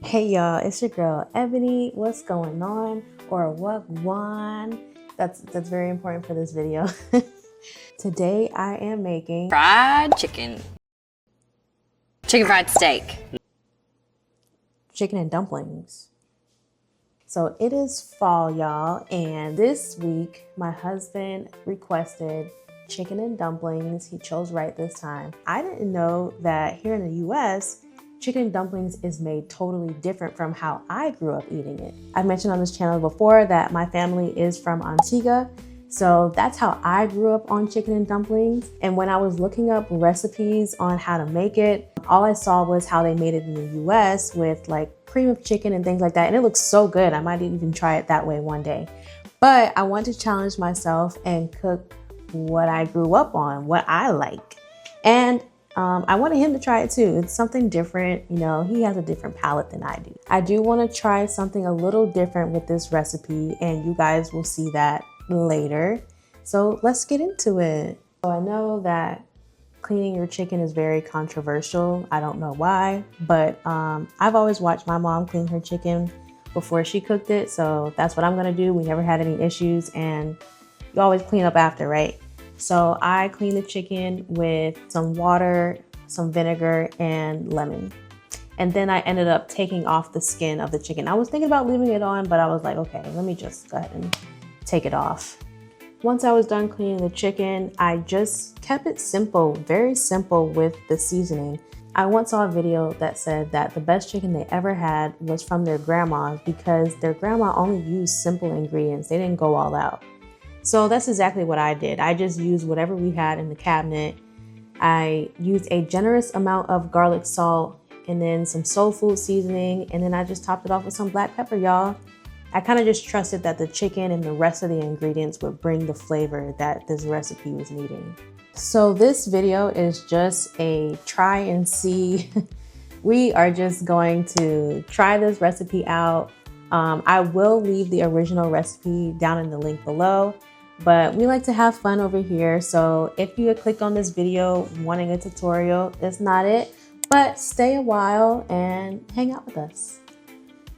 Hey y'all, it's your girl Ebony. What's going on, or what one? That's very important for this video. Today I am making fried chicken. Chicken fried steak. Chicken and dumplings. So it is fall, y'all, and this week my husband requested chicken and dumplings. He chose right this time. I didn't know that here in the US, chicken and dumplings is made totally different from how I grew up eating it. I've mentioned on this channel before that my family is from Antigua, so that's how I grew up on chicken and dumplings. And when I was looking up recipes on how to make it, all I saw was how they made it in the US with like cream of chicken and things like that. And it looks so good. I might even try it that way one day. But I want to challenge myself and cook what I grew up on, what I like. And I wanted him to try it too. It's something different. You know, he has a different palate than I do. I do want to try something a little different with this recipe, and you guys will see that later. So let's get into it. So I know that cleaning your chicken is very controversial. I don't know why, but I've always watched my mom clean her chicken before she cooked it. So that's what I'm gonna do. We never had any issues, and you always clean up after, right? So I clean the chicken with some water, some vinegar, and lemon. And then I ended up taking off the skin of the chicken. I was thinking about leaving it on, but I was like, okay, let me just go ahead and take it off. Once I was done cleaning the chicken, I just kept it simple, very simple with the seasoning. I once saw a video that said that the best chicken they ever had was from their grandma's because their grandma only used simple ingredients. They didn't go all out. So that's exactly what I did. I just used whatever we had in the cabinet. I used a generous amount of garlic salt and then some soul food seasoning. And then I just topped it off with some black pepper, y'all. I kind of just trusted that the chicken and the rest of the ingredients would bring the flavor that this recipe was needing. So this video is just a try and see. We are just going to try this recipe out. I will leave the original recipe down in the link below. But we like to have fun over here. So if you had clicked on this video wanting a tutorial, it's not it, but stay a while and hang out with us.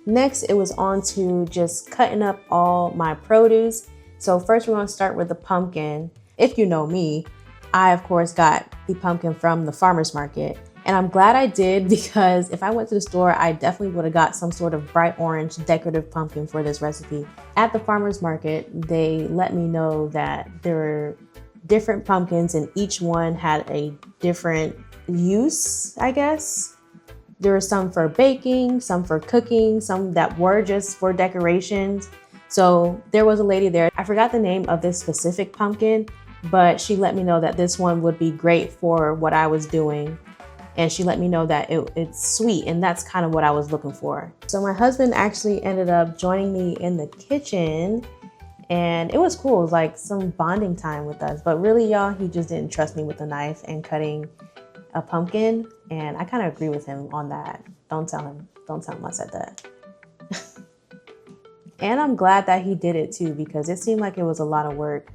Next, it was on to just cutting up all my produce. So first we're gonna start with the pumpkin. If you know me, I of course got the pumpkin from the farmer's market. And I'm glad I did, because if I went to the store, I definitely would have got some sort of bright orange decorative pumpkin for this recipe. At the farmer's market, they let me know that there were different pumpkins and each one had a different use, I guess. There were some for baking, some for cooking, some that were just for decorations. So there was a lady there. I forgot the name of this specific pumpkin, but she let me know that this one would be great for what I was doing. And she let me know that it's sweet, and that's kind of what I was looking for. So my husband actually ended up joining me in the kitchen, and it was cool. It was like some bonding time with us. But really, y'all, he just didn't trust me with a knife and cutting a pumpkin, and I kind of agree with him on that. Don't tell him I said that. And I'm glad that he did it too, because it seemed like it was a lot of work,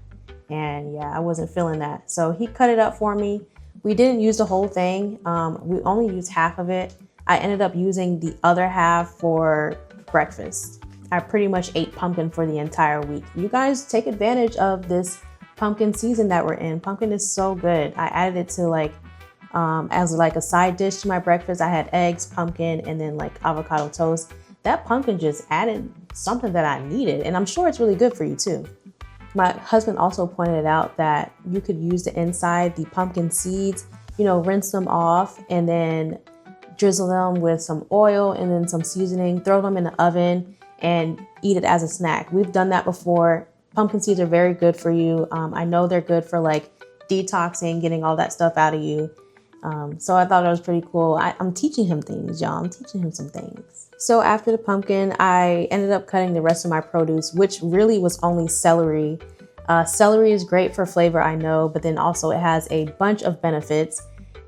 and yeah, I wasn't feeling that. So he cut it up for me. We didn't use the whole thing. We only used half of it. I ended up using the other half for breakfast. I pretty much ate pumpkin for the entire week. You guys take advantage of this pumpkin season that we're in. Pumpkin is so good. I added it to as like a side dish to my breakfast. I had eggs, pumpkin, and then like avocado toast. That pumpkin just added something that I needed, and I'm sure it's really good for you too. My husband also pointed out that you could use the inside, the pumpkin seeds, rinse them off and then drizzle them with some oil and then some seasoning, throw them in the oven and eat it as a snack. We've done that before. Pumpkin seeds are very good for you. I know they're good for like detoxing, getting all that stuff out of you. So I thought that was pretty cool. I'm teaching him things, y'all. I'm teaching him some things. So after the pumpkin, I ended up cutting the rest of my produce, which really was only celery. Celery is great for flavor, I know, but then also it has a bunch of benefits.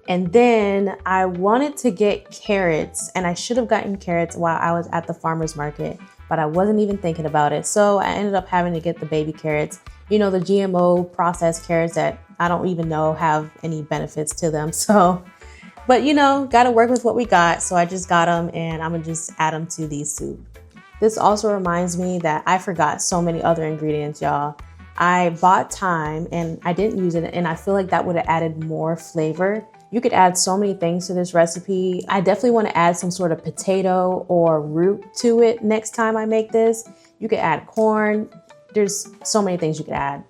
And then I wanted to get carrots, and I should have gotten carrots while I was at the farmer's market, but I wasn't even thinking about it. So I ended up having to get the baby carrots, the GMO processed carrots that I don't even know have any benefits to them. So But you know, gotta work with what we got. So I just got them and I'm gonna just add them to the soup. This also reminds me that I forgot so many other ingredients, y'all. I bought thyme and I didn't use it, and I feel like that would have added more flavor. You could add so many things to this recipe. I definitely want to add some sort of potato or root to it next time I make this. You could add corn. There's so many things you could add.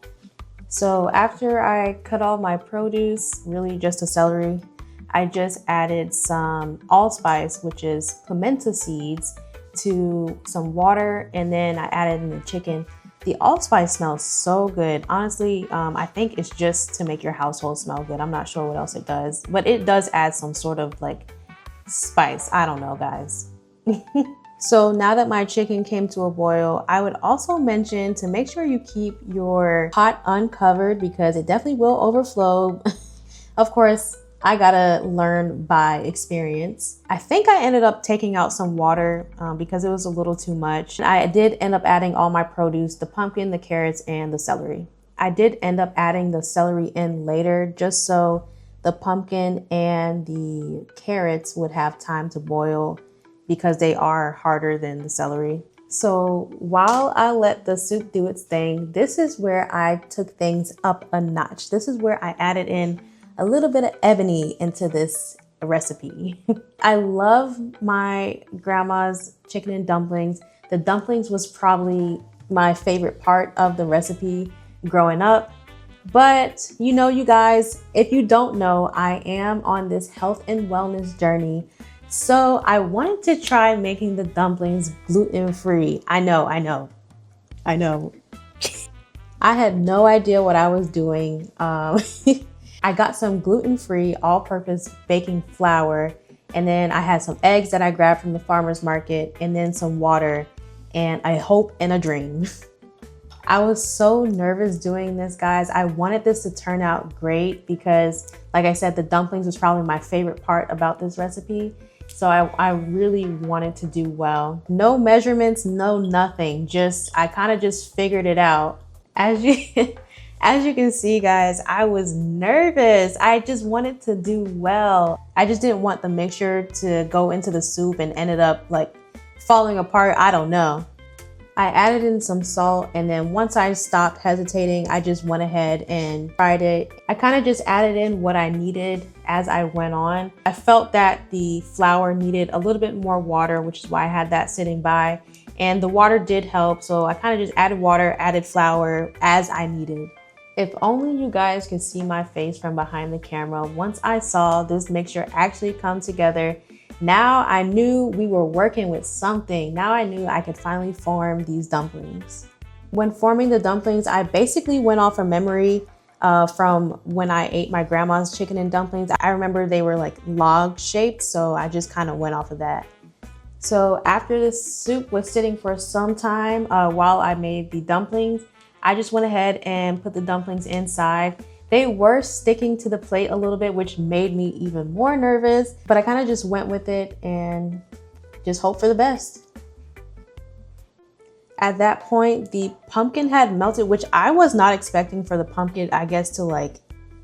So after I cut all my produce, really just the celery, I just added some allspice, which is pimento seeds, to some water, and then I added in the chicken. The allspice smells so good. Honestly, I think it's just to make your household smell good. I'm not sure what else it does, but it does add some sort of like spice. I don't know, guys. So now that my chicken came to a boil, I would also mention to make sure you keep your pot uncovered because it definitely will overflow. Of course, I gotta learn by experience. I think I ended up taking out some water because it was a little too much. I did end up adding all my produce, the pumpkin, the carrots, and the celery. I did end up adding the celery in later just so the pumpkin and the carrots would have time to boil because they are harder than the celery. So while I let the soup do its thing, this is where I took things up a notch. This is where I added in a little bit of Ebony into this recipe. I love my grandma's chicken and dumplings. The dumplings was probably my favorite part of the recipe growing up. But you know, you guys, if you don't know, I am on this health and wellness journey. So I wanted to try making the dumplings gluten-free. I know. I had no idea what I was doing. I got some gluten-free all-purpose baking flour, and then I had some eggs that I grabbed from the farmer's market, and then some water, and a hope and a dream. I was so nervous doing this, guys. I wanted this to turn out great because, like I said, the dumplings was probably my favorite part about this recipe. So I really wanted to do well. No measurements, no nothing. I kind of just figured it out. As you can see, guys, I was nervous. I just wanted to do well. I just didn't want the mixture to go into the soup and ended up like falling apart. I don't know. I added in some salt, and then once I stopped hesitating, I just went ahead and tried it. I kind of just added in what I needed as I went on. I felt that the flour needed a little bit more water, which is why I had that sitting by. And the water did help, so I kind of just added water, added flour as I needed. If only you guys could see my face from behind the camera once I saw this mixture actually come together. Now I knew we were working with something. Now I knew I could finally form these dumplings. When forming the dumplings, I basically went off a memory from when I ate my grandma's chicken and dumplings. I remember they were like log shaped, so I just kind of went off of that. So after the soup was sitting for some time while I made the dumplings, I just went ahead and put the dumplings inside. They were sticking to the plate a little bit, which made me even more nervous, but I kind of just went with it and just hope for the best. At that point, the pumpkin had melted, which I was not expecting for the pumpkin, I guess, to like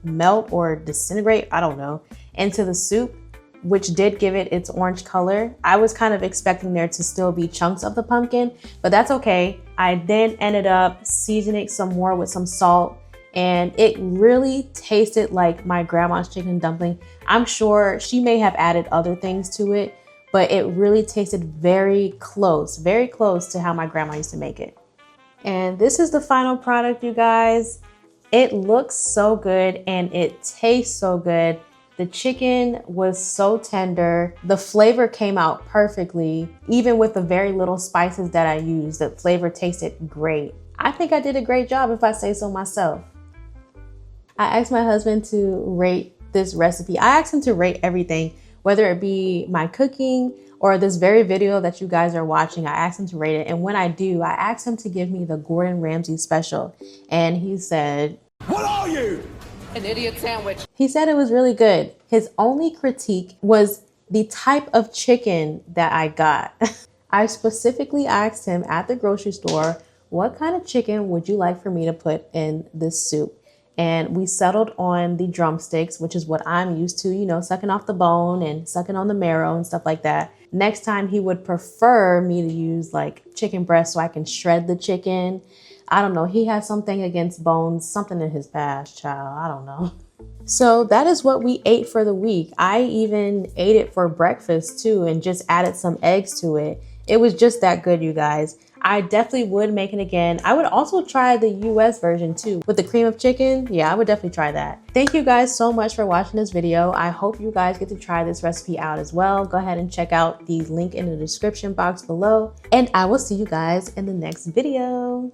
melt or disintegrate, I don't know, into the soup, which did give it its orange color. I was kind of expecting there to still be chunks of the pumpkin, but that's okay. I then ended up seasoning some more with some salt, and it really tasted like my grandma's chicken dumpling. I'm sure she may have added other things to it, but it really tasted very close to how my grandma used to make it. And this is the final product, you guys. It looks so good and it tastes so good. The chicken was so tender. The flavor came out perfectly. Even with the very little spices that I used, the flavor tasted great. I think I did a great job if I say so myself. I asked my husband to rate this recipe. I asked him to rate everything, whether it be my cooking or this very video that you guys are watching. I asked him to rate it. And when I do, I asked him to give me the Gordon Ramsay special. And he said, "What are you? An idiot sandwich." He said it was really good. His only critique was the type of chicken that I got. I specifically asked him at the grocery store, what kind of chicken would you like for me to put in this soup? And we settled on the drumsticks, which is what I'm used to, you know, sucking off the bone and sucking on the marrow and stuff like that. Next time he would prefer me to use like chicken breast so I can shred the chicken. I don't know. He has something against bones, something in his past, child. I don't know. So that is what we ate for the week. I even ate it for breakfast too and just added some eggs to it. It was just that good, you guys. I definitely would make it again. I would also try the US version too with the cream of chicken. Yeah, I would definitely try that. Thank you guys so much for watching this video. I hope you guys get to try this recipe out as well. Go ahead and check out the link in the description box below, and I will see you guys in the next video.